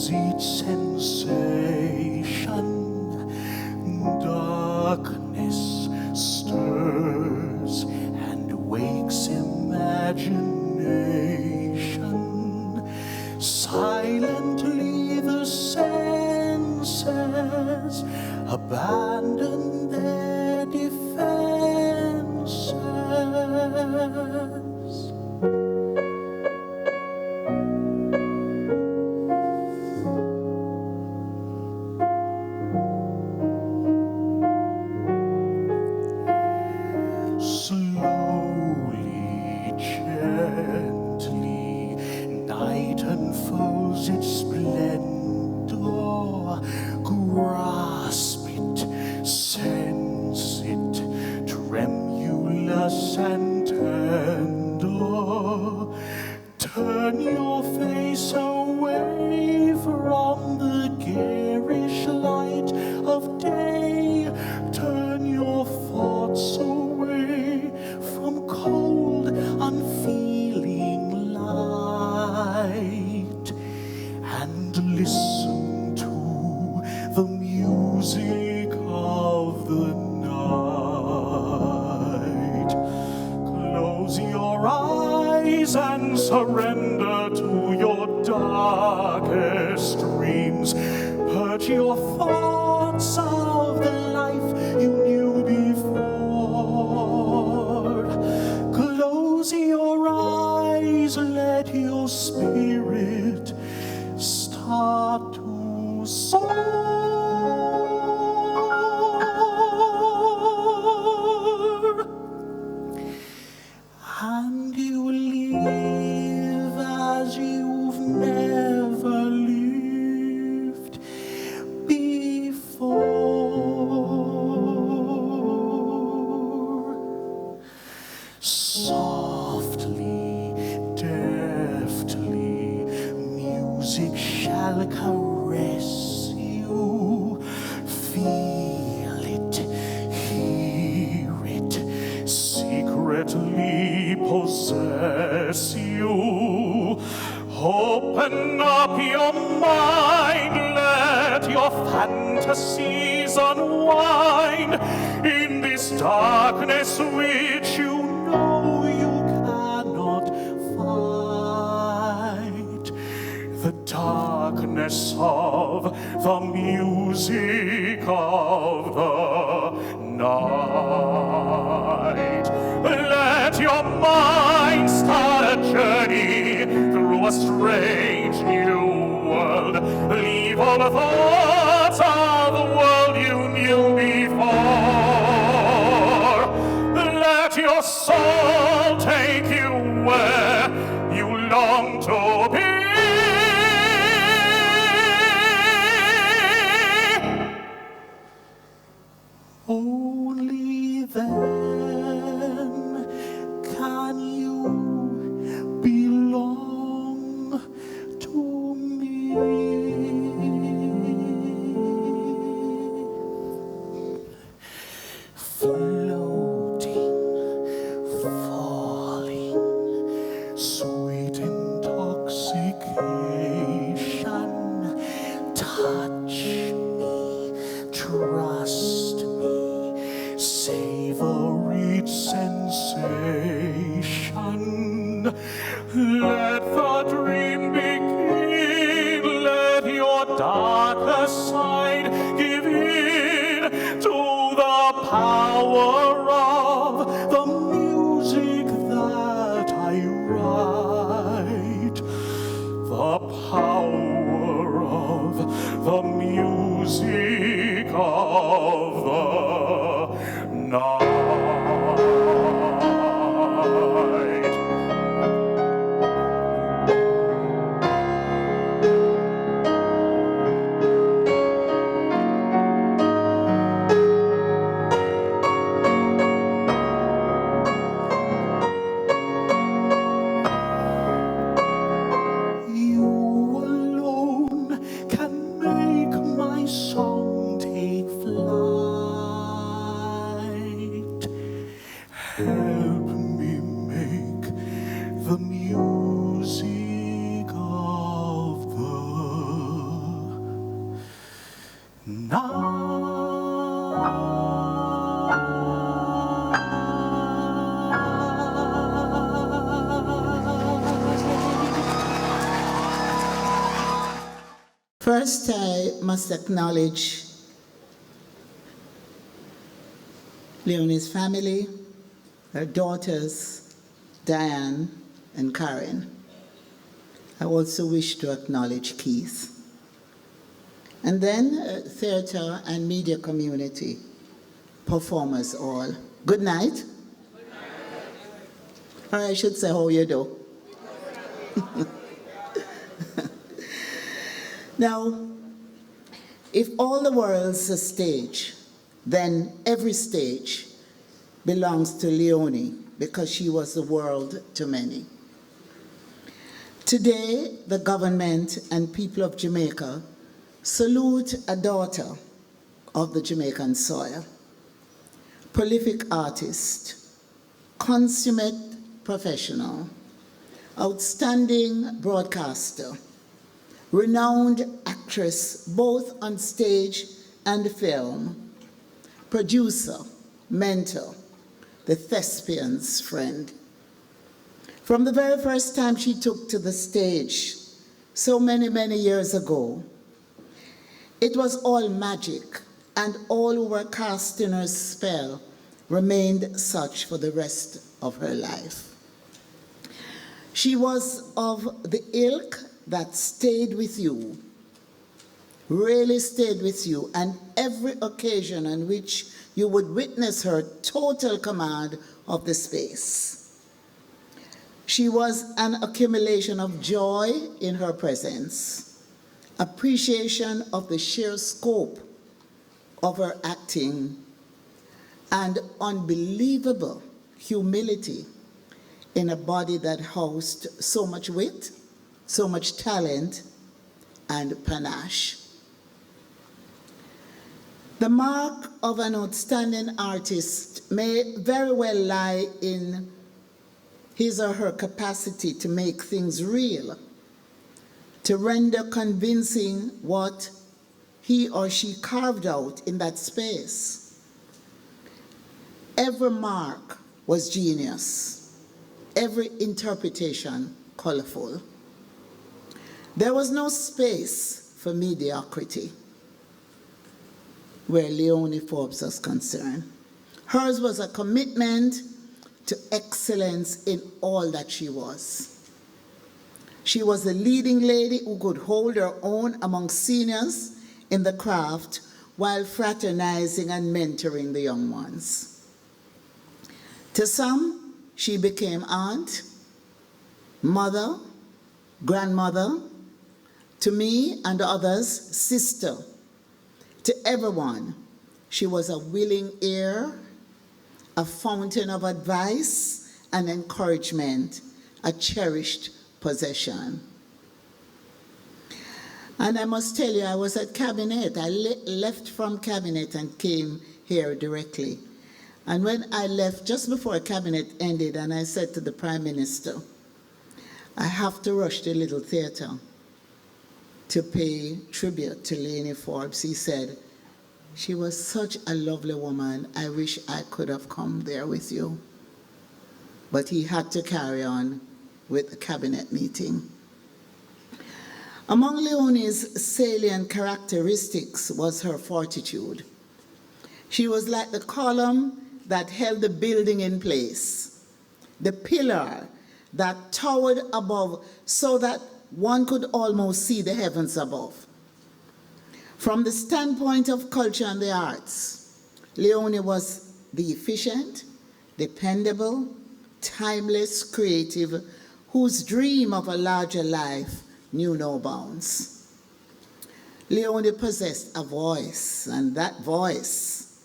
each sensation. Darkness stirs and wakes imagination. Silently the senses abandon their defenses. Slowly, gently, night unfolds its splendor. Grasp it, sense it, tremulous and tender. Turn your face away from the garish light of day. Turn your thoughts away from cold, unfeeling light, and listen to the music of the night. Close your eyes and surrender to your darkest dreams. Purge your thoughts of the life you knew before. Close your eyes, let your spirit start to soar. And you live as you've never lived before. Softly, deftly, music shall caress you. Feel it, hear it, secretly possess you. Open up your mind, let your fantasies unwind in this darkness which you know you cannot fight. The darkness of the music of the night. Let your mind start a journey through a strange new world. Leave all the thoughts of the world you knew before. Let your soul take you where you long to be. Only then can you belong to me. Floating, falling, sweet intoxication. Touch me, trust me, savor each sensation. Let the dream begin, let your darker side give in to the power of the music that I write. The power of the music of the night. You alone can make my song take flight. First, I must acknowledge Leonie's family, her daughters, Diane and Karen. I also wish to acknowledge Keith. And then theater and media community, performers all. Good night. Or I should say, how you do? Now, if all the world's a stage, then every stage belongs to Leonie because she was the world to many. Today, the government and people of Jamaica salute a daughter of the Jamaican soil, prolific artist, consummate professional, outstanding broadcaster, renowned actress both on stage and film, producer, mentor, the thespian's friend. From the very first time she took to the stage, so many, many years ago, it was all magic, and all who were cast in her spell remained such for the rest of her life. She was of the ilk that stayed with you, really stayed with you, and every occasion on which you would witness her total command of the space. She was an accumulation of joy in her presence, appreciation of the sheer scope of her acting, and unbelievable humility in a body that housed so much wit, so much talent, and panache. The mark of an outstanding artist may very well lie in his or her capacity to make things real, to render convincing what he or she carved out in that space. Every mark was genius, every interpretation colorful. There was no space for mediocrity where Leonie Forbes was concerned. Hers was a commitment to excellence in all that she was. She was a leading lady who could hold her own among seniors in the craft while fraternizing and mentoring the young ones. To some, she became aunt, mother, grandmother, to me and others, sister. To everyone, she was a willing ear, a fountain of advice and encouragement, a cherished possession. And I must tell you, I was at cabinet. I left from cabinet and came here directly. And when I left, just before cabinet ended, and I said to the Prime Minister, I have to rush to Little Theatre to pay tribute to Leonie Forbes. He said, she was such a lovely woman. I wish I could have come there with you. But he had to carry on with the cabinet meeting. Among Leonie's salient characteristics was her fortitude. She was like the column that held the building in place, the pillar that towered above so that one could almost see the heavens above. From the standpoint of culture and the arts, Leonie was the efficient, dependable, timeless creative whose dream of a larger life knew no bounds. Leonie possessed a voice, and that voice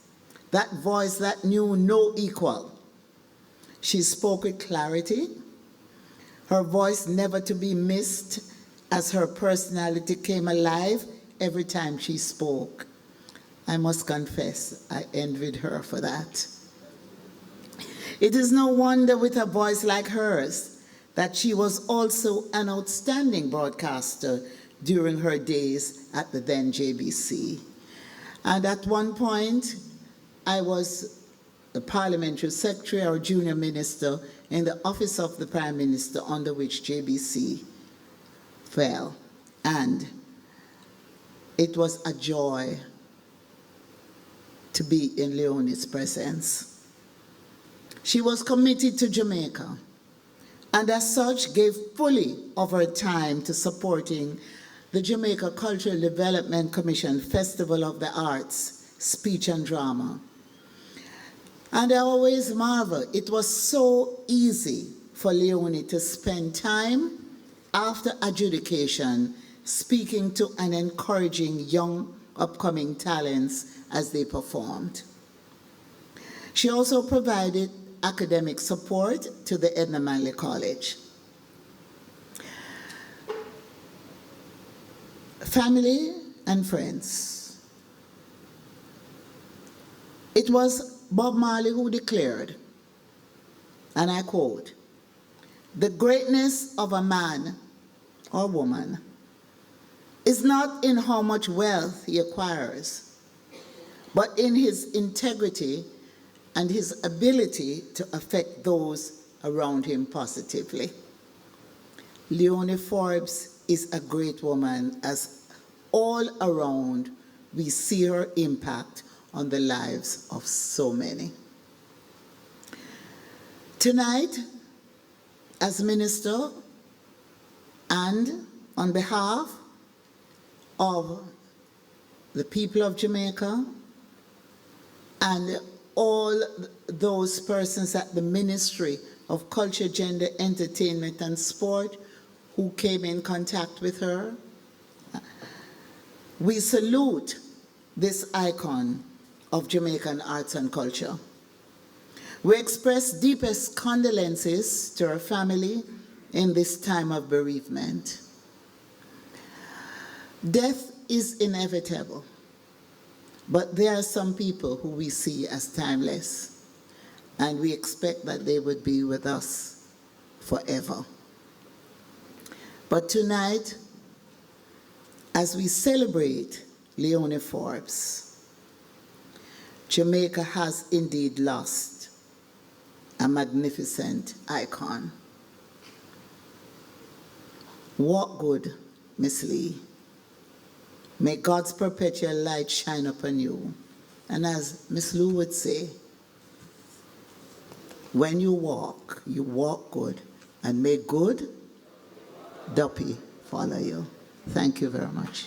that knew no equal. She spoke with clarity, her voice never to be missed, as her personality came alive every time she spoke. I must confess, I envied her for that. It is no wonder with a voice like hers that she was also an outstanding broadcaster during her days at the then JBC. And at one point, I was the parliamentary secretary or junior minister in the office of the Prime Minister, under which JBC fell. And it was a joy to be in Leonie's presence. She was committed to Jamaica, and as such gave fully of her time to supporting the Jamaica Cultural Development Commission Festival of the Arts, Speech and Drama. And I always marvel, it was so easy for Leonie to spend time after adjudication speaking to and encouraging young upcoming talents as they performed. She also provided academic support to the Edna Manley College. Family and friends. It was Bob Marley who declared, and I quote, "The greatness of a man or woman is not in how much wealth he acquires, but in his integrity and his ability to affect those around him positively." Leonie Forbes is a great woman, as all around we see her impact on the lives of so many. Tonight, as minister and on behalf of the people of Jamaica and all those persons at the Ministry of Culture, Gender, Entertainment and Sport who came in contact with her, we salute this icon of Jamaican arts and culture. We express deepest condolences to her family in this time of bereavement. Death is inevitable, but there are some people who we see as timeless, and we expect that they would be with us forever. But tonight, as we celebrate Leonie Forbes, Jamaica has indeed lost a magnificent icon. Walk good, Miss Lee. May God's perpetual light shine upon you. And as Miss Lou would say, when you walk good, and may good duppy follow you. Thank you very much.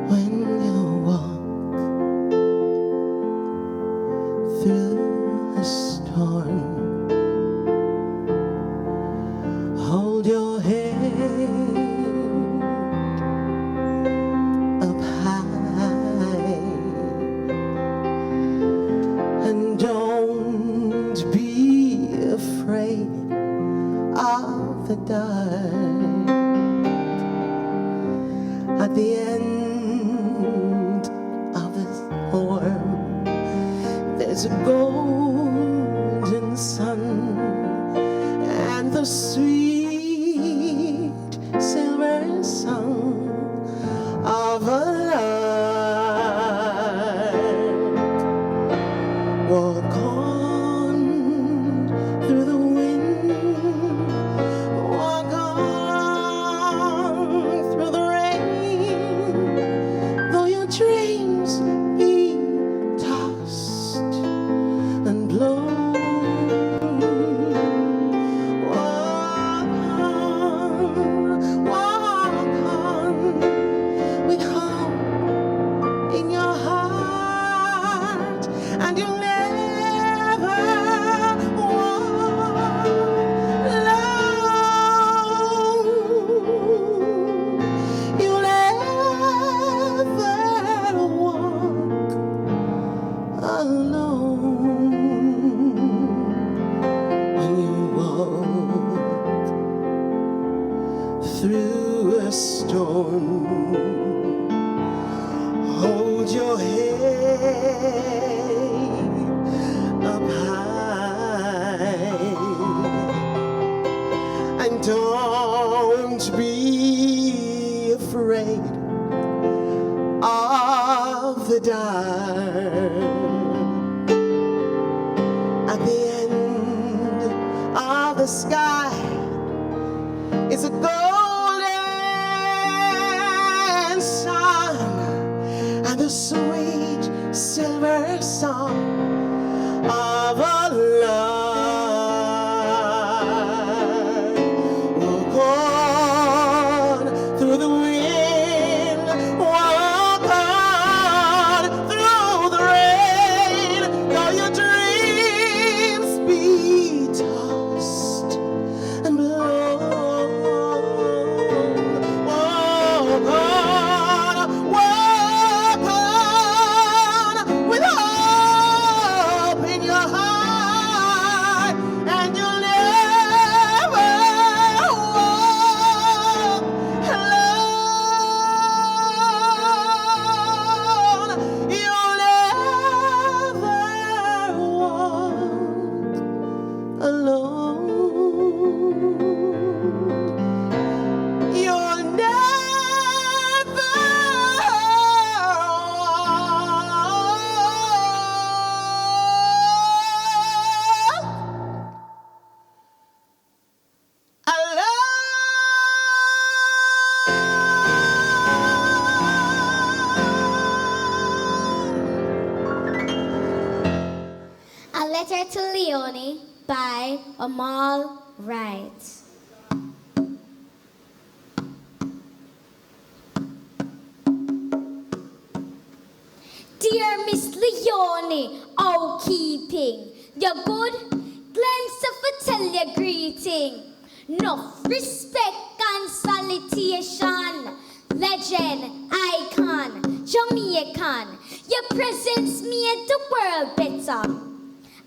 When you walk through a storm, hold your head up high and don't be afraid of the dark. At the end of the storm, there's a golden sun and the sweet silver song of a lark. Walk on through the wind, walk on through the rain, though your dreams be tossed and blown. Walk on with hope in your heart, and you'll never walk alone. You'll never walk alone when you walk through a storm. Hold your head up high be afraid of the dark. At the end of the sky is a golden sun and the sweet silver song of a love. Walk on through the wind, walk on through the rain, though your dreams be tossed and blown. Walk on with hope in your heart, and you'll never walk alone. You'll never walk alone. You'll never walk alone. A Letter to Leonie by Amal Wright. Dear Miss Leonie, oh keeping your good glance of a tell your greeting. Enough respect and salutation. Legend, icon, Jamaican. Your presence made the world better.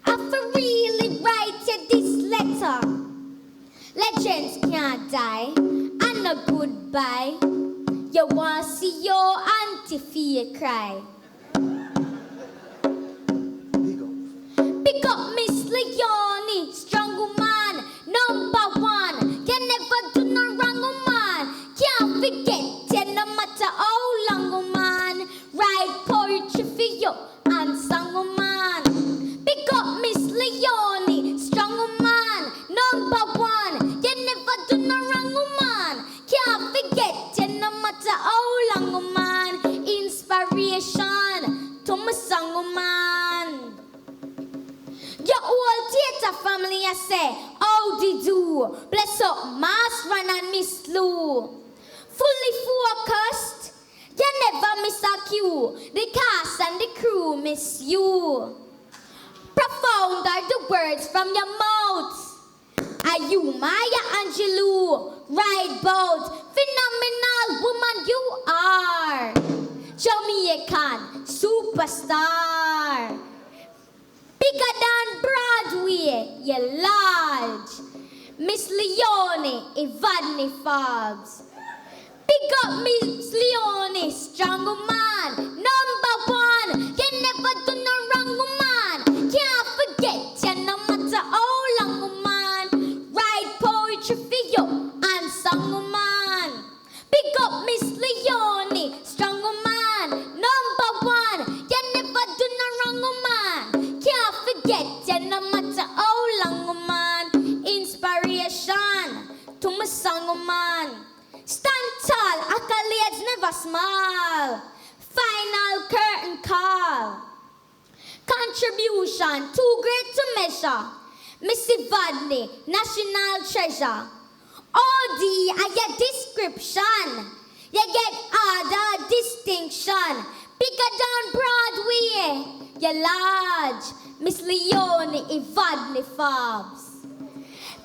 I for really write you this letter. Legends can't die, and a goodbye. You want to see your auntie feel cry. Pick up Miss Leonie, strong woman, number one. You never do no wrong, woman. Can't forget you, no matter how long, woman. Write poetry for you and song, woman. Pick up Miss Leonie, strong woman, number one. You never do no wrong, woman. Can't forget you, no matter how long, woman. Inspiration to my song, woman. Your whole theater family, I say, how did you? Bless up, Mass Run and Miss Lou. Fully focused, you never miss a cue. The cast and the crew miss you. Profound are the words from your mouth. Are you Maya Angelou? Right bout, phenomenal woman you are. Jamaican superstar. Bigger than Broadway, you large. Miss Leonie, Ivani Forbes. Big up Miss Leonie, strong woman, number one. You never do no wrong, woman. Can't forget you, no matter how long, woman. Write poetry for you and song, woman. Big up Miss Leonie, strong woman, number one. You never do no wrong, woman. Can't forget you, no matter how long, woman. Inspiration to my song, woman. Stand tall, accolades never small. Final curtain call. Contribution too great to measure. Missy Vadney, national treasure. OD are your description. You get other distinction. Bigger than Broadway, you large. Miss Leonie, Ivadney Forbes.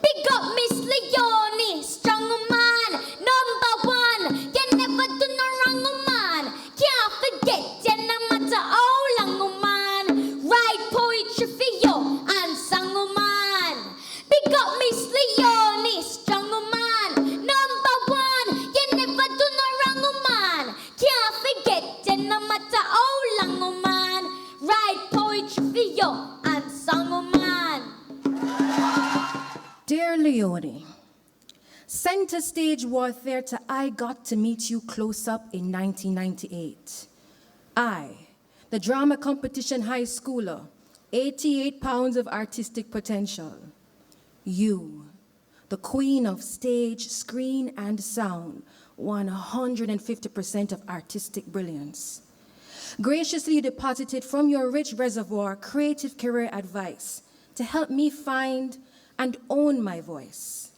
Big up Miss Leonie, strong woman, number one. You never do no wrong, woman. Can't forget you, no matter how long, woman. Write poetry for you and song, woman. Big up Miss Leonie, strong woman, number one. You never do no wrong, woman. Can't forget you, no matter how long, woman. Write poetry for you and song, woman. Dear Leonie, Center stage warfare to I Got to Meet You Close Up in 1998. I, the drama competition high schooler, 88 pounds of artistic potential. You, the queen of stage, screen, and sound, 150% of artistic brilliance. Graciously deposited from your rich reservoir creative career advice to help me find and own my voice.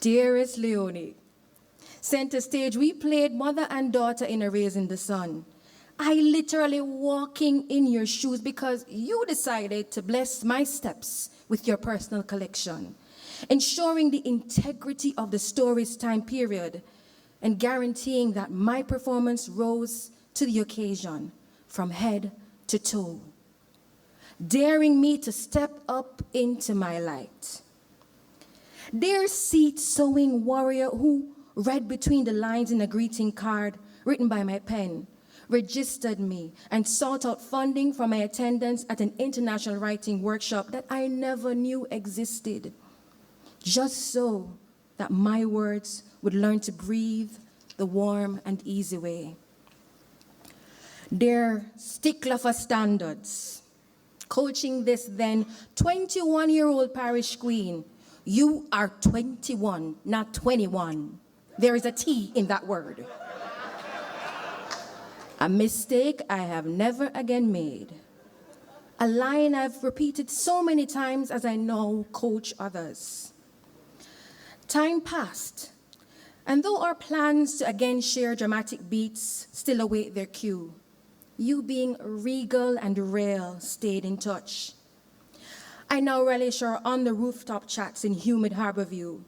Dearest Leonie, center stage, we played mother and daughter in A Raise in the Sun. I literally walking in your shoes because you decided to bless my steps with your personal collection, ensuring the integrity of the story's time period and guaranteeing that my performance rose to the occasion from head to toe, daring me to step up into my light. Dear seat-sewing warrior who read between the lines in a greeting card written by my pen, registered me, and sought out funding for my attendance at an international writing workshop that I never knew existed, just so that my words would learn to breathe the warm and easy way. Dear stickler for standards, coaching this then 21-year-old parish queen, you are 21, not 21. There is a T in that word. A mistake I have never again made. A line I've repeated so many times as I now coach others. Time passed, and though our plans to again share dramatic beats still await their cue, you being regal and real stayed in touch. I now relish our on-the-rooftop chats in humid Harborview,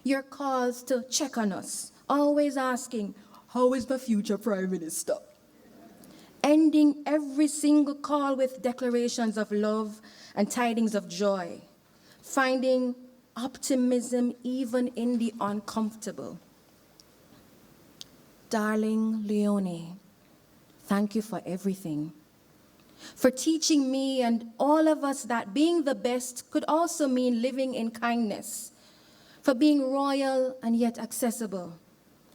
your calls to check on us, always asking, how is the future Prime Minister? Ending every single call with declarations of love and tidings of joy, finding optimism even in the uncomfortable. Darling Leonie, thank you for everything. For teaching me and all of us that being the best could also mean living in kindness. For being royal and yet accessible.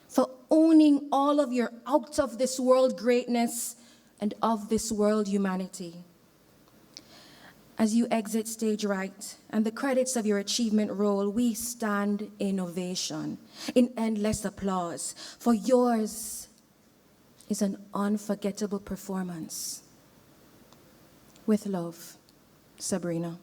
For owning all of your out-of-this-world greatness and of this world humanity. As you exit stage right and the credits of your achievement roll, we stand in ovation, in endless applause, for yours is an unforgettable performance. With love, Sabrina.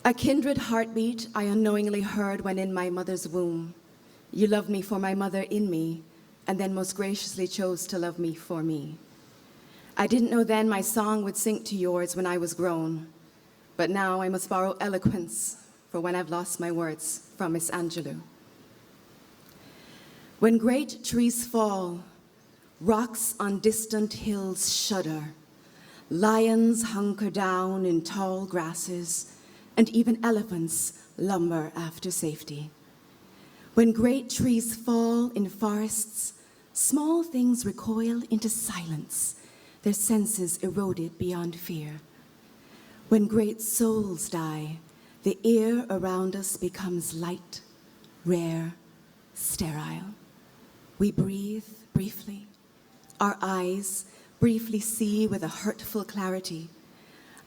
A kindred heartbeat I unknowingly heard when in my mother's womb. You loved me for my mother in me, and then most graciously chose to love me for me. I didn't know then my song would sync to yours when I was grown, but now I must borrow eloquence for when I've lost my words from Miss Angelou. When great trees fall, rocks on distant hills shudder, lions hunker down in tall grasses, and even elephants lumber after safety. When great trees fall in forests, small things recoil into silence, their senses eroded beyond fear. When great souls die, the air around us becomes light, rare, sterile. We breathe briefly. Our eyes briefly see with a hurtful clarity.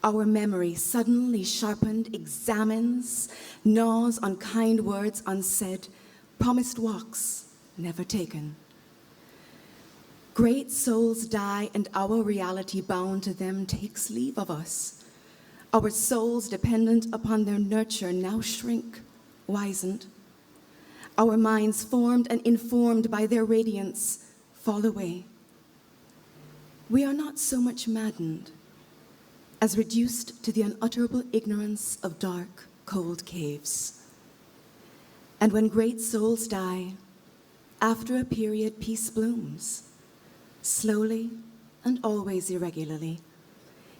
Our memory, suddenly sharpened, examines, gnaws on kind words unsaid, promised walks never taken. Great souls die, and our reality bound to them takes leave of us. Our souls dependent upon their nurture now shrink, wizened. Our minds formed and informed by their radiance fall away. We are not so much maddened as reduced to the unutterable ignorance of dark, cold caves. And when great souls die, after a period peace blooms, slowly and always irregularly.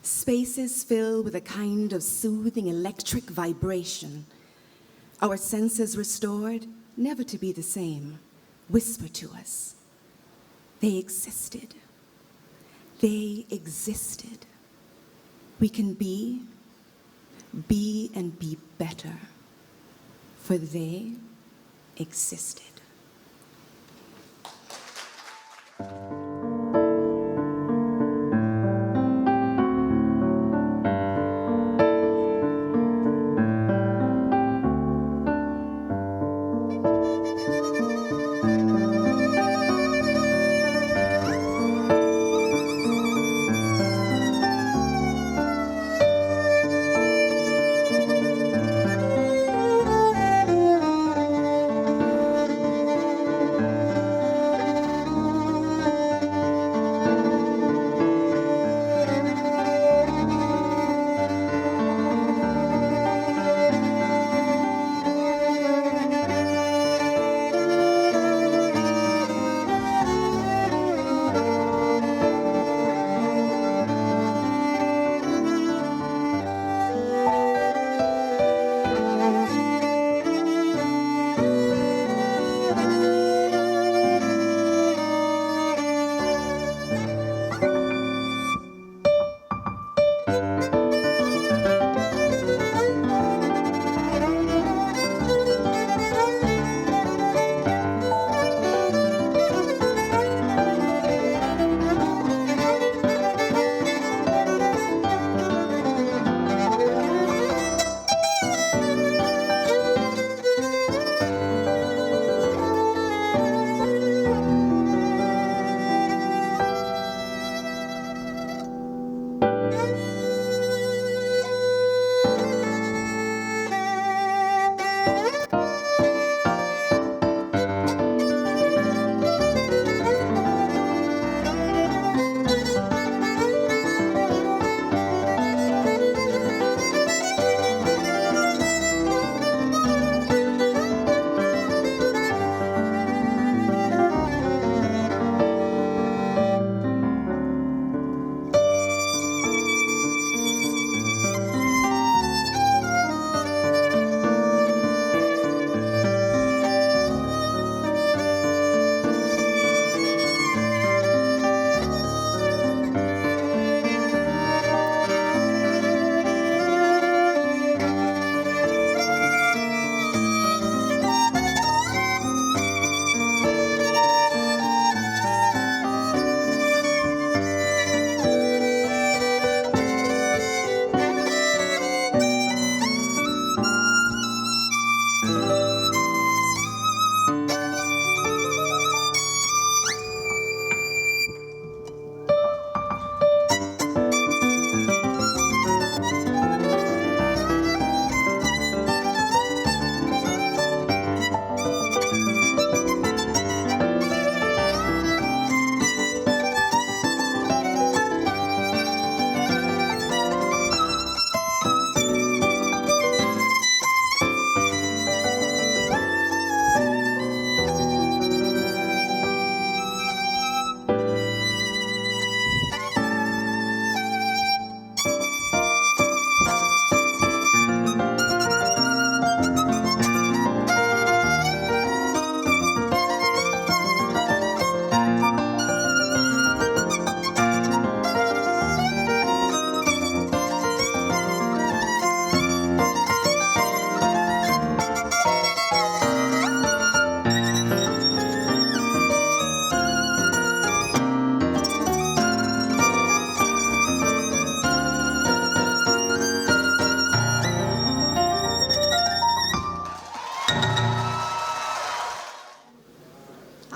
Spaces fill with a kind of soothing electric vibration. Our senses restored, never to be the same, whisper to us, they existed. They existed. We can be and be better, for they existed.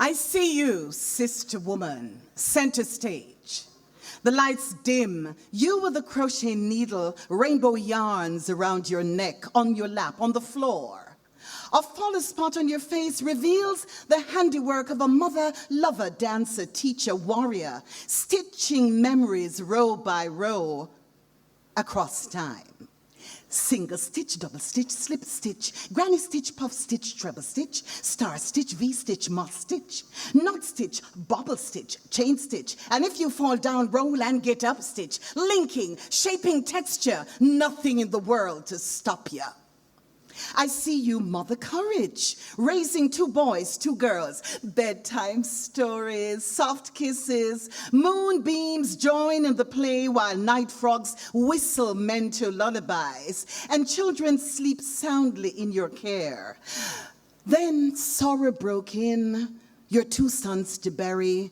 I see you, sister woman, center stage. The lights dim, you with a crochet needle, rainbow yarns around your neck, on your lap, on the floor. A follow spot on your face reveals the handiwork of a mother, lover, dancer, teacher, warrior, stitching memories row by row across time. Single stitch, double stitch, slip stitch, granny stitch, puff stitch, treble stitch, star stitch, V-stitch, moss stitch, knot stitch, bobble stitch, chain stitch, and if you fall down, roll and get up stitch, linking, shaping texture, nothing in the world to stop ya. I see you, Mother Courage, raising 2 boys, 2 girls, bedtime stories, soft kisses, moonbeams join in the play while night frogs whistle mental lullabies, and children sleep soundly in your care. Then sorrow broke in, your 2 sons to bury,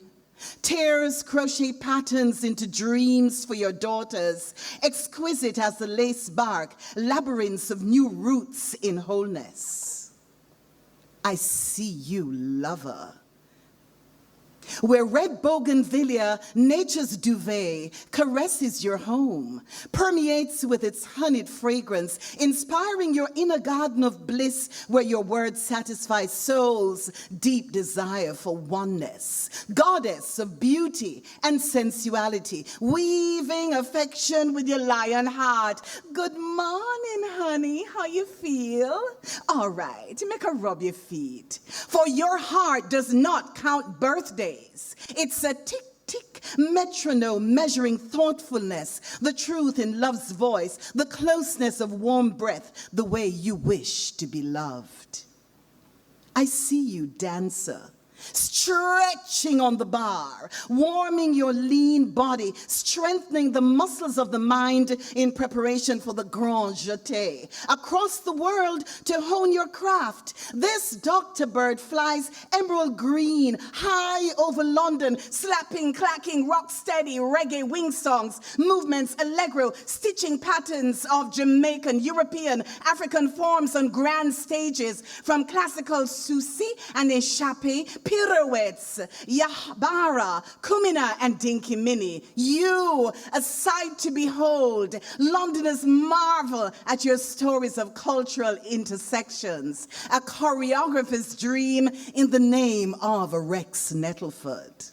tears crochet patterns into dreams for your daughters, exquisite as the lace bark, labyrinths of new roots in wholeness. I see you, lover. Where red bougainvillea, nature's duvet, caresses your home, permeates with its honeyed fragrance, inspiring your inner garden of bliss where your words satisfy soul's deep desire for oneness. Goddess of beauty and sensuality, weaving affection with your lion heart. Good morning, honey, how you feel? All right, make her rub your feet. For your heart does not count birthdays. It's a tick-tick metronome measuring thoughtfulness, the truth in love's voice, the closeness of warm breath, the way you wish to be loved. I see you, dancer, stretching on the bar, warming your lean body, strengthening the muscles of the mind in preparation for the grand jeté. Across the world to hone your craft, this doctor bird flies emerald green, high over London, slapping, clacking, rock steady, reggae wing songs, movements, allegro, stitching patterns of Jamaican, European, African forms on grand stages, from classical Susi and Eshape, pirouettes, Yahbara, Kumina, and Dinky Mini. You, a sight to behold. Londoners marvel at your stories of cultural intersections. A choreographer's dream in the name of Rex Nettleford.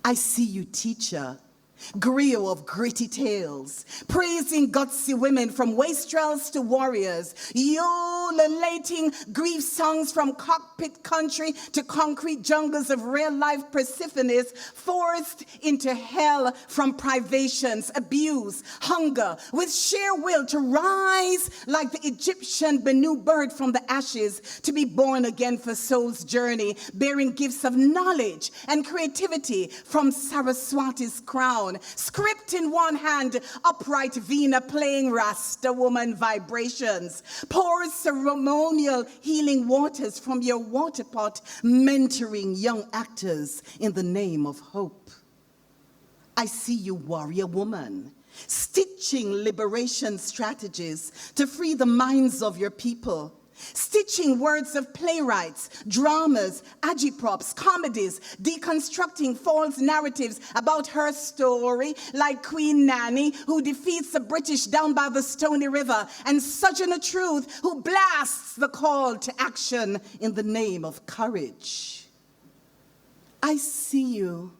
I see you, teacher, griot of gritty tales, praising gutsy women from wastrels to warriors, ululating grief songs from cockpit country to concrete jungles of real-life Persephones, forced into hell from privations, abuse, hunger, with sheer will to rise like the Egyptian Benu bird from the ashes, to be born again for soul's journey, bearing gifts of knowledge and creativity from Saraswati's crown. Script in one hand, upright Vina playing Rasta woman vibrations. Pour ceremonial healing waters from your water pot, mentoring young actors in the name of hope. I see you, warrior woman, stitching liberation strategies to free the minds of your people. Stitching words of playwrights, dramas, agitprops, comedies, deconstructing false narratives about her story, like Queen Nanny, who defeats the British down by the Stony River, and Sojourner Truth, who blasts the call to action in the name of courage. I see you,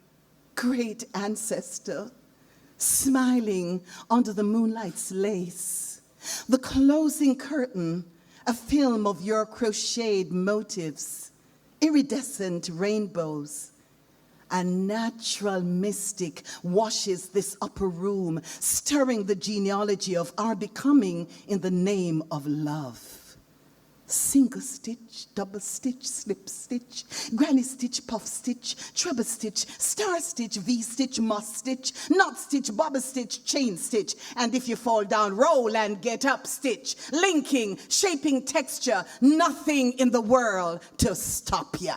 great ancestor, smiling under the moonlight's lace, the closing curtain, a film of your crocheted motifs, iridescent rainbows. A natural mystic washes this upper room, stirring the genealogy of our becoming in the name of love. Single stitch, double stitch, slip stitch, granny stitch, puff stitch, treble stitch, star stitch, V-stitch, moss stitch, knot stitch, bobble stitch, chain stitch, and if you fall down, roll and get up stitch, linking, shaping texture, nothing in the world to stop ya.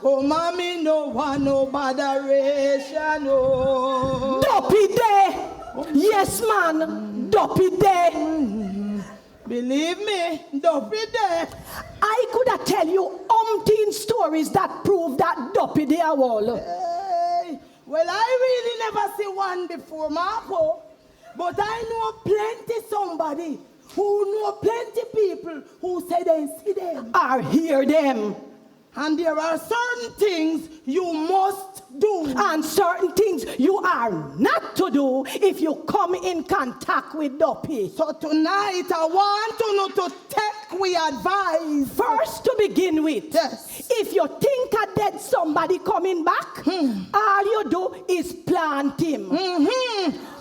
Mommy, no one, no botheration, no. Dopey day! Yes, man! Dopey day! Believe me, Duppy there. I could have tell you umpteen stories that prove that Duppy there wall. Hey, well, I really never see one before, Marco. But I know plenty somebody who know plenty people who say they see them. Or hear them. And there are certain things you must do. And certain things you are not to do if you come in contact with Duppy. So tonight I want to know to take we advice. First to begin with, Yes. if you think a dead somebody coming back, all you do is plant him.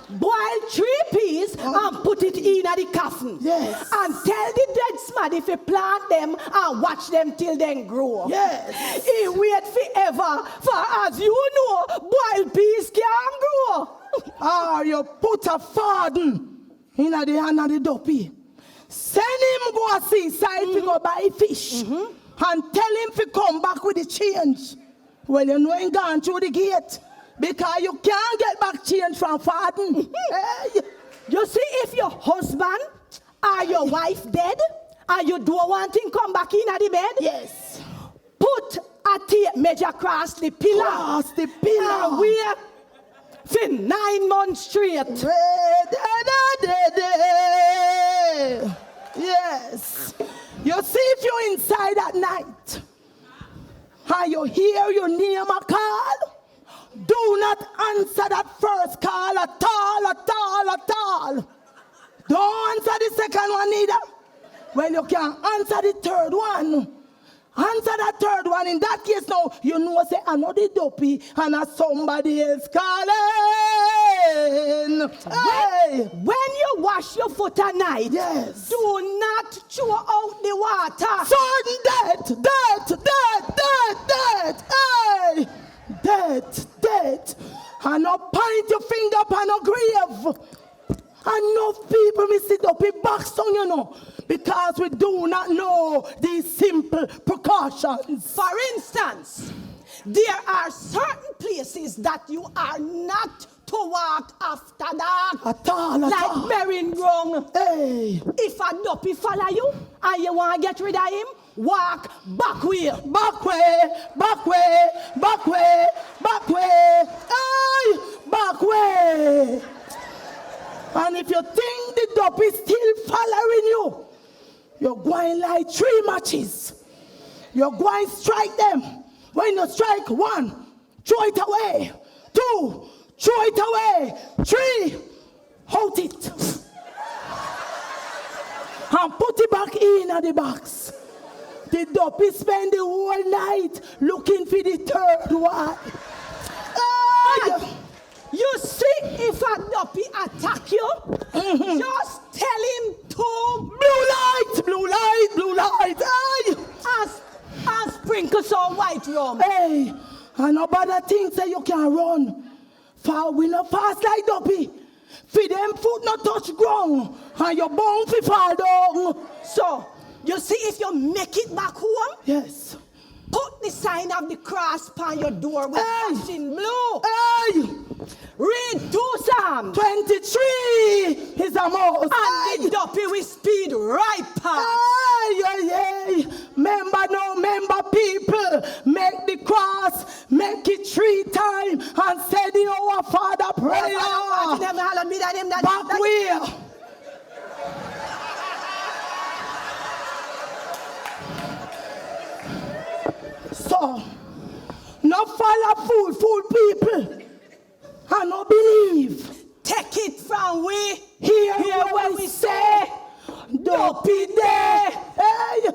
Boil 3 peas and put it in the coffin. Yes. And tell the dead smaddy if you plant them and watch them till they grow. Yes. He wait forever, for as you know, boiled peas can't grow. You put a farden in the hand of the Duppy. Send him go seaside to go buy fish. And tell him to come back with the change. Well, you know he gone through the gate. Because you can't get back change from farden. Hey. You see, if your husband or your wife dead, and you don't want him come back in at the bed, Yes. put a tape measure across the pillar. Cross the pillar. And wait for 9 months straight. Yes. You see, if you're inside at night and you hear your name a call, do not answer that first call at all. Don't answer the second one either. Well, you can answer the third one. Answer that third one. In that case now, you know say another Duppy and a somebody else calling. Hey. When you wash your foot at night, Yes. do not throw out the water. Certain death. Hey. Death. And no point your finger upon a grave. Enough people may sit up in box on, you know, because we do not know these simple precautions. For instance, there are certain places that you are not to walk after dark. At all. Like Merrin Wrong. Hey. If a Duppy follow you and you want to get rid of him, walk back way. Back way. Hey. Back way. And if you think the Duppy is still following you, you're going like 3 matches. You're going to strike them. When you strike 1, throw it away. 2, throw it away. 3, hold it. And put it back in the box. The Duppy spend the whole night looking for the third one. Hey. You see, if a Duppy attack you, just tell him to Blue light. Hey. and sprinkle some white rum. Hey, and nobody thinks that you can run. For we not fast like Duppy. For them foot not touch ground, and your bone fi fall down. So, you see, if you make it back home, Yes. put the sign of the cross upon your door with Hey. flashing blue. Hey, Read 2 Psalms. 23 is a mouse. And the Duppy will speed right past. Hey. Member people, make the cross, make it 3 times, and say the Our Father prayer. Back way. So, no follow fool people. I no believe. Take it from we. Hear when we say, Duppy there. Hey.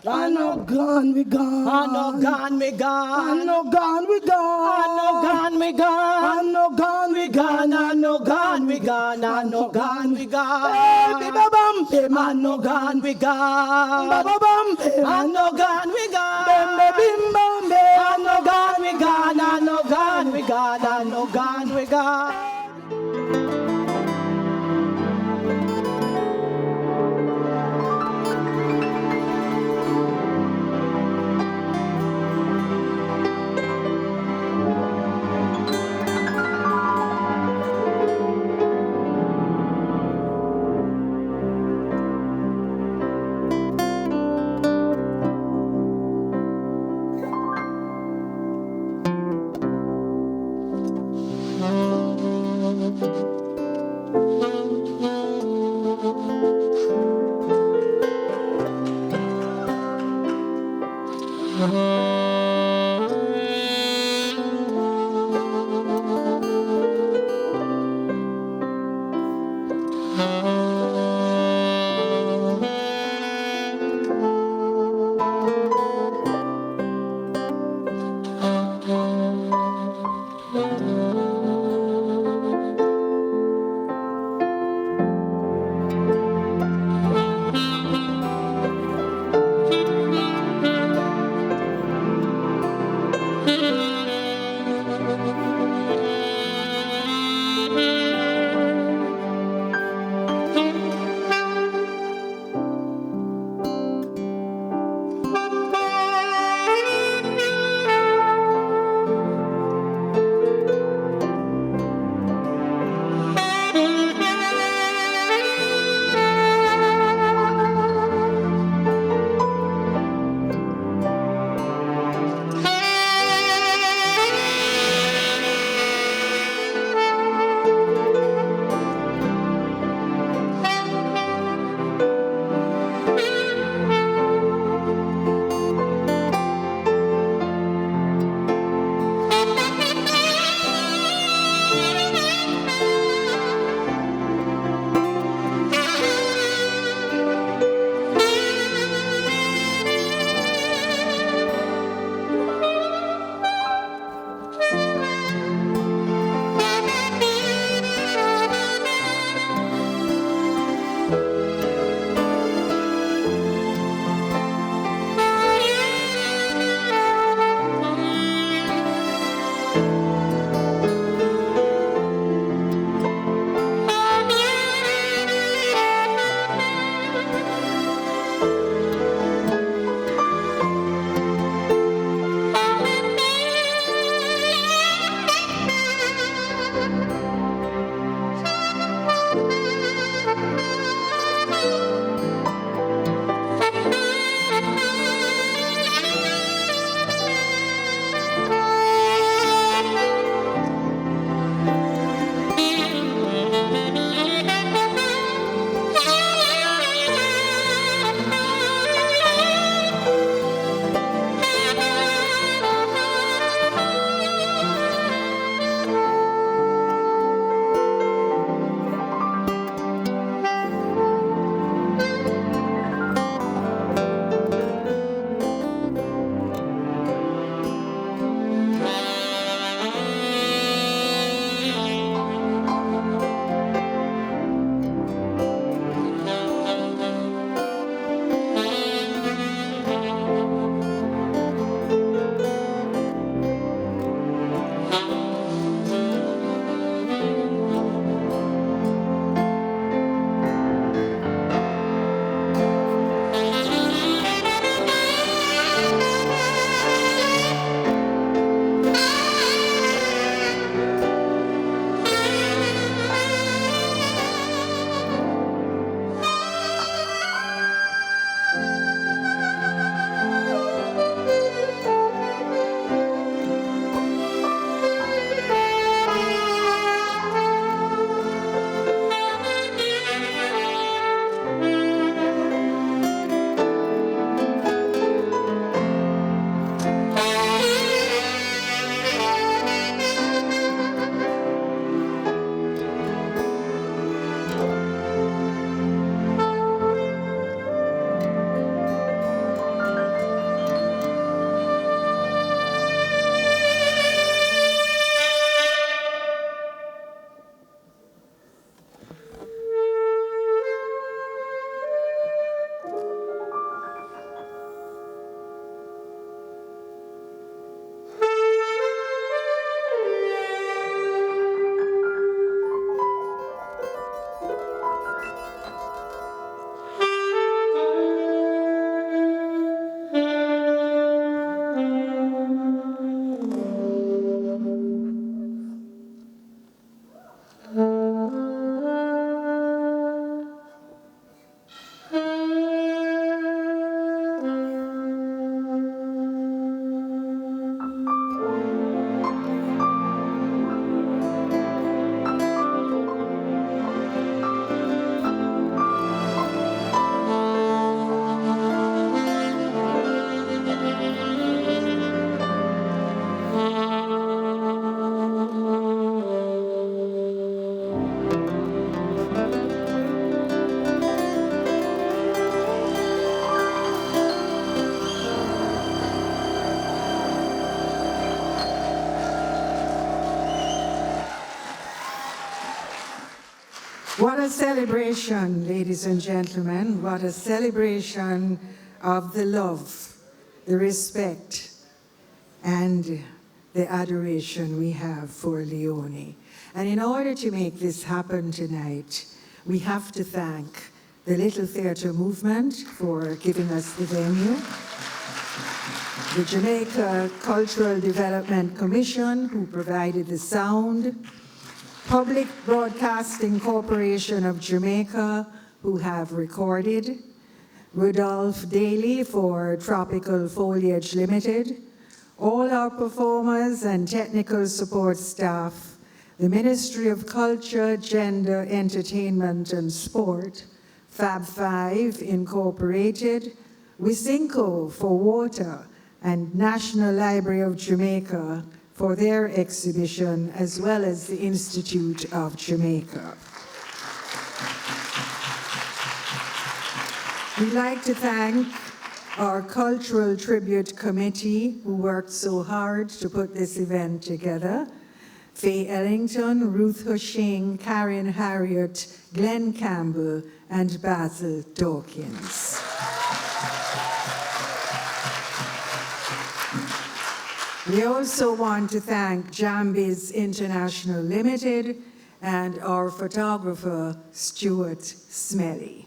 I know gone, we gone. I know gone, we gone. I know gone, we gone. I know gone, we gone. I know gone, we gone. I know gone, we gone. I know gone, we gone. Hey, ba bam, bam. I know gone, we gone. Ba ba bam, bam. I know gone, we gone. Bam, bam, bim, bam, bam. I know gone, we gone. I know gone, we gone. I know gone, we gone. a celebration, ladies and gentlemen. What a celebration of the love, the respect, and the adoration we have for Leonie. And in order to make this happen tonight, we have to thank the Little Theatre Movement for giving us the venue, the Jamaica Cultural Development Commission, who provided the sound, Public Broadcasting Corporation of Jamaica, who have recorded, Rudolph Daly for Tropical Foliage Limited, all our performers and technical support staff, the Ministry of Culture, Gender, Entertainment and Sport, Fab 5 Incorporated, Wisinco for water, and National Library of Jamaica for their exhibition, as well as the Institute of Jamaica. We'd like to thank our Cultural Tribute Committee, who worked so hard to put this event together. Faye Ellington, Ruth Hushing, Karen Harriott, Glenn Campbell, and Basil Dawkins. We also want to thank Jambiz International Limited and our photographer, Stuart Smelly.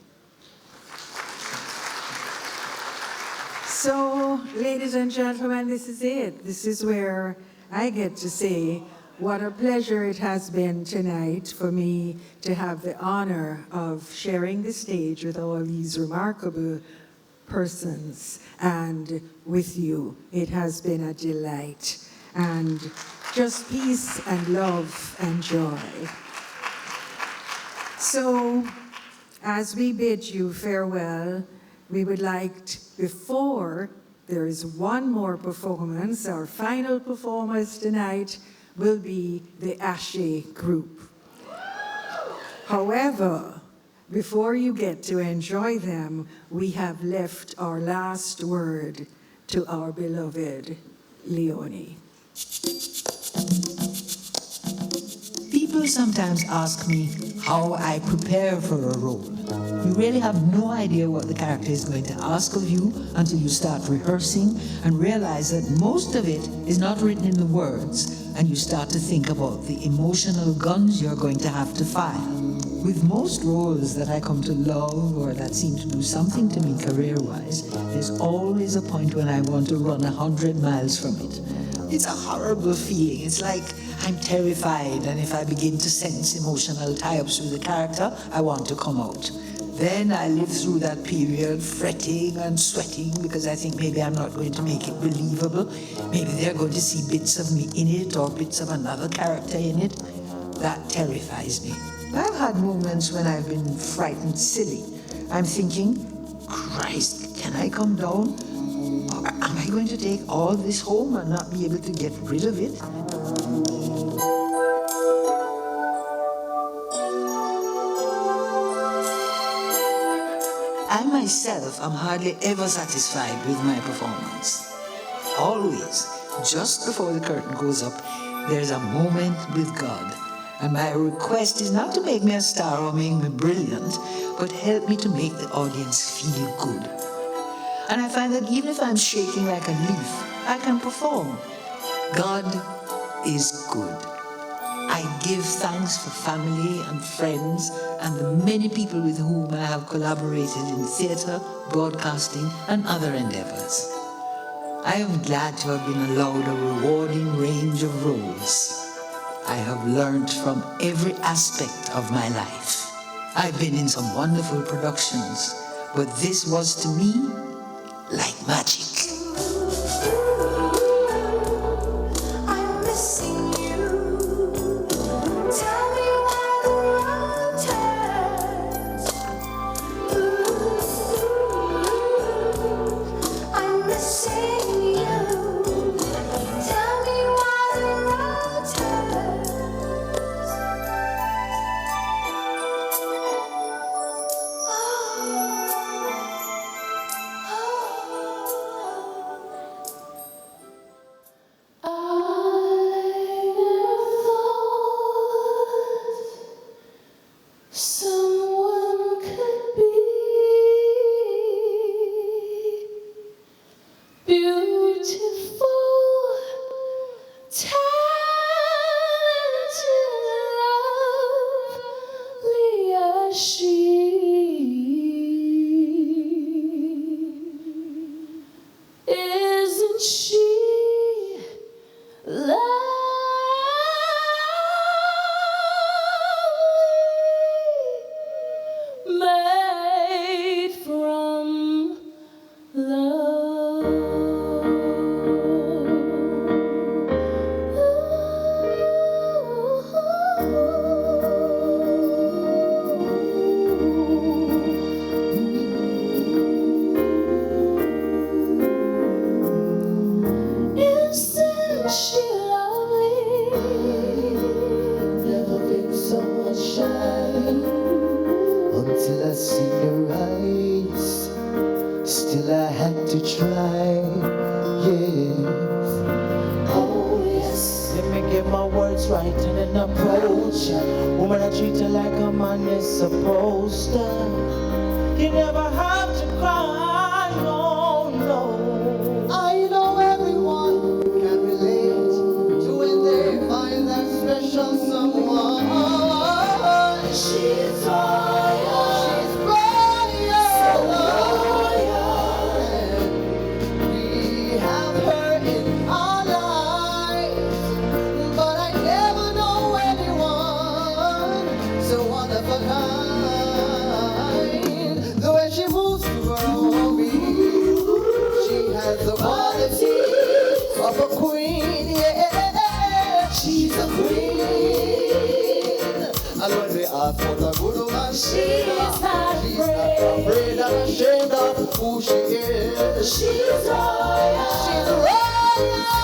So, ladies and gentlemen, this is it. This is where I get to say what a pleasure it has been tonight for me to have the honor of sharing the stage with all these remarkable persons and with you. It has been a delight, and just peace and love and joy. So, as we bid you farewell, we would like to, before there is one more performance, our final performance tonight will be the Ashe group. However, before you get to enjoy them, we have left our last word to our beloved Leonie. People sometimes ask me how I prepare for a role. You really have no idea what the character is going to ask of you until you start rehearsing and realize that most of it is not written in the words, and you start to think about the emotional guns you're going to have to fire. With most roles that I come to love or that seem to do something to me career-wise, there's always a point when I want to run 100 miles from it. It's a horrible feeling. It's like I'm terrified, and if I begin to sense emotional tie-ups with the character, I want to come out. Then I live through that period fretting and sweating because I think maybe I'm not going to make it believable. Maybe they're going to see bits of me in it or bits of another character in it. That terrifies me. I've had moments when I've been frightened silly. I'm thinking, Christ, can I come down? Or am I going to take all this home and not be able to get rid of it? I myself am hardly ever satisfied with my performance. Always, just before the curtain goes up, there's a moment with God. And my request is not to make me a star or make me brilliant, but help me to make the audience feel good. And I find that even if I'm shaking like a leaf, I can perform. God is good. I give thanks for family and friends and the many people with whom I have collaborated in theatre, broadcasting, and other endeavors. I am glad to have been allowed a rewarding range of roles. I have learned from every aspect of my life. I've been in some wonderful productions, but this was to me like magic. I'm missing you. Tell me why the road turns. I'm missing you. Tell me why the road turns. Oh, oh, oh. seen her eyes, still I had to try, yes. Oh yes, let me get my words right and then approach ya. Woman, I treat her like a man is supposed to. You never have to cry, oh no. I know everyone can relate to when they find that special someone. She's royal, she's royal, so royal. We have her in our lives, but I never know anyone so one of a kind. The way she moves through her beat, she has the qualities of a queen, yeah. She's a queen. And when we ask for the good woman, she's not afraid and ashamed of who she is. She's royal. She's royal.